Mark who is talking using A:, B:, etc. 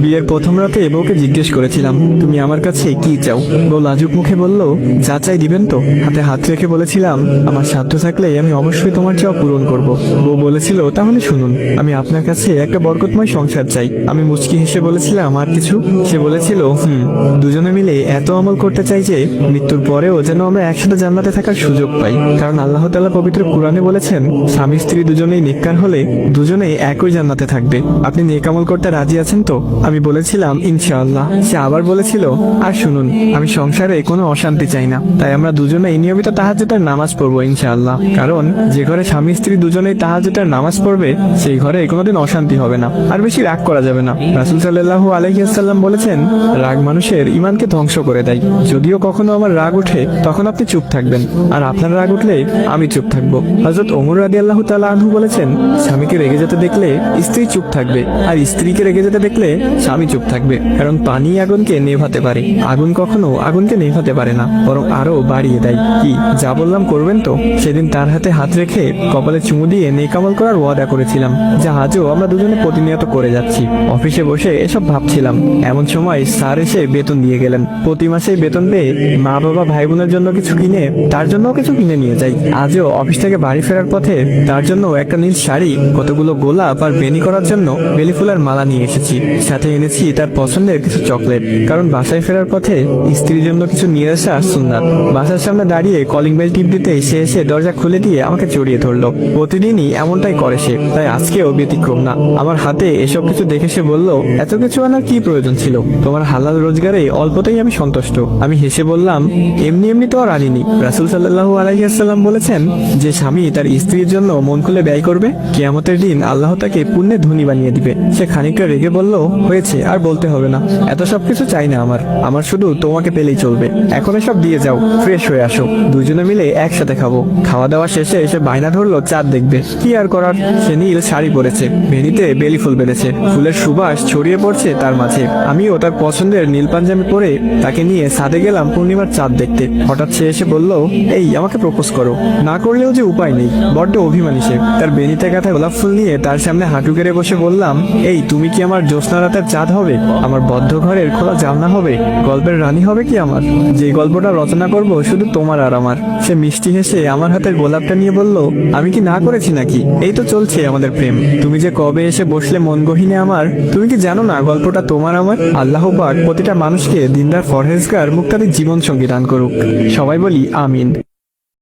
A: বিয়ের প্রথম রাতে বউকে জিজ্ঞেস করেছিলাম, তুমি আমার কাছে কি চাও? বউ লাজুক মুখে বলল, যা চাই দিবেন তো? হাতে হাত রেখে বলেছিলাম, আমার সাধ্য থাকলে আমি অবশ্যই তোমার চাওয়া পূরণ করব। বউ বলেছিল, তাহলে শুনুন, আমি আপনার কাছে একটা বরকতময় সংসার চাই। আমি মুচকি হেসে বলেছিলাম, আর কিছু? সে বলেছিল, দুজনে মিলে এত আমল করতে চাই যে মৃত্যুর পরেও যেন আমরা একসাথে জান্নাতে থাকার সুযোগ পাই। কারণ আল্লাহ তাআলা পবিত্র কুরআনে বলেছেন, স্বামী স্ত্রী দুজনেই নেককার হলে দুজনেই একই জান্নাতে থাকবে। আপনি নেক আমল করতে রাজি আছেন তো? আমি বলেছিলাম, ইনশাআল্লাহ। সে আবার বলেছিল, আর শুনুন, আমি সংসারে কোনো অশান্তি চাই না, তাই আমরা দুজনেই নিয়মিত তাহাজ্জুদের নামাজ পড়বো ইনশাআল্লাহ। কারণ যে ঘরে স্বামী স্ত্রী দুজনেই তাহাজ্জুদের নামাজ পড়বে সেই ঘরে কোনোদিন অশান্তি হবে না, আর বেশি রাগ করা যাবে না। রাসূল সাল্লাল্লাহু আলাইহি ওয়াসাল্লাম বলেছেন, রাগ মানুষের ঈমানকে ধ্বংস করে দেয়। যদিও কখনো আমার রাগ ওঠে তখন আপনি চুপ থাকবেন, আর আপনার রাগ উঠলে আমি চুপ থাকবো। হযরত ওমর রাদিয়াল্লাহু তাআলা আনহু বলেছেন, স্বামীকে রেগে যেতে দেখলে স্ত্রী চুপ থাকবে, আর স্ত্রীকে রেগে যেতে দেখলে স্বামী চুপ থাকবে। কারণ পানি আগুনকে নেভাতে পারে, আগুন কখনো আগুনকে নেভাতে পারে না, বরং আরো বাড়িয়ে দেয়। কি যা বললাম করবেন তো? সেদিন তার হাতে হাত রেখে কপালে চুমু দিয়ে নেক আমল করার ওয়াদা করেছিলাম, যা আজও আমরা দুজনে প্রতিনিয়ত করে যাচ্ছি। অফিসে বসে এসব ভাবছিলাম, এমন সময় স্যার এসে বেতন দিয়ে গেলেন। প্রতি মাসে বেতন পেয়ে মা বাবা ভাই বোনের জন্য কিছু কিনে তার জন্যও কিছু কিনে নিয়ে যাই। আজও অফিস থেকে বাড়ি ফেরার পথে তার জন্য একটা নীল শাড়ি, কতগুলো গোলাপ আর বেনি করার জন্য বেলি ফুলের মালা নিয়ে এসেছি। সাথে এনেছি তার পছন্দের কিছু চকলেট, কারণ বাসায় ফেরার পথে স্ত্রীর জন্য কিছু নিয়ে আসা সুন্নাত। বাসার সামনে দাঁড়িয়ে কলিং বেল টিপ দিতে সে এসে দরজা খুলে দিয়ে আমাকে জড়িয়ে ধরলো। প্রতিদিনই এমনটাই করে সে, তাই আজকেও ব্যতিক্রম না। আমার হাতে এসব কিছু দেখে সে বলল, এত কিছু আনার কি প্রয়োজন ছিল? তোমার হালাল রোজগারে অল্পতেই আমি সন্তুষ্ট। আমি হেসে বললাম, এমনি এমনি তো আর আনিনি। রাসূল সাল্লাল্লাহু আলাইহি ওয়াসাল্লাম বলেছেন, যে স্বামী তার স্ত্রীর জন্য মন খুলে ব্যয় করবে, কিয়ামতের দিন আল্লাহ তাকে পুণ্যে ধনী বানিয়ে দিবে। সে খানিকটা রেগে বলল, হয়েছে, আর বলতে হবে না। এত সবকিছু চাই না আমার শুধু তোমাকে পেলেই চলবে। এখন এসব দিয়ে যাও, ফ্রেশ হয়ে আসো, দুজনে মিলে একসাথে খাবো। খাওয়া দাওয়া শেষে এসে বায়না ধরলো চাঁদ দেখবে। কি আর করার, সে নীল শাড়ি পরেছে, ভেনিতে বেলি ফুল বেঁধেছে, ফুলের সুবাস ছড়িয়ে পড়ছে তার মাঝে। আমিও তার পছন্দের নীল পাঞ্জাবি পরে তাকে নিয়ে ছাদে গেলাম পূর্ণিমার চাঁদ দেখতে। হঠাৎ সে এসে বলল, এই আমাকে প্রপোজ করো। না করলেও যে উপায় নেই, বড্ড অভিমানী সে। তার বেনিতে গাঁথা গোলাপ ফুল নিয়ে তার সামনে হাঁটু গেড়ে বসে বললাম, এই তুমি কি আমার জ্যোৎস্না রাতের চাঁদ হবে? আমার বদ্ধ ঘরের খোলা জানলা হবে? গল্পের রানী হবে কি আমার? যে গল্পটা রচনা করব শুধু তোমার আর আমার। সে মিষ্টি হেসে আমার হাতের গোলাপটা নিয়ে বলল, আমি কি না করেছি নাকি? এই তো চলছে আমাদের প্রেম। তুমি যে কবে এসে বসলে মন গহিনে আমার, তুমি কি জানো না গল্পটা তোমার আমার? আল্লাহ পাক প্রতিটা মানুষকে দিনদার ফরহেজগার মুক্তাদি জীবন সঙ্গী দান করুক। সবাই বলি আমিন।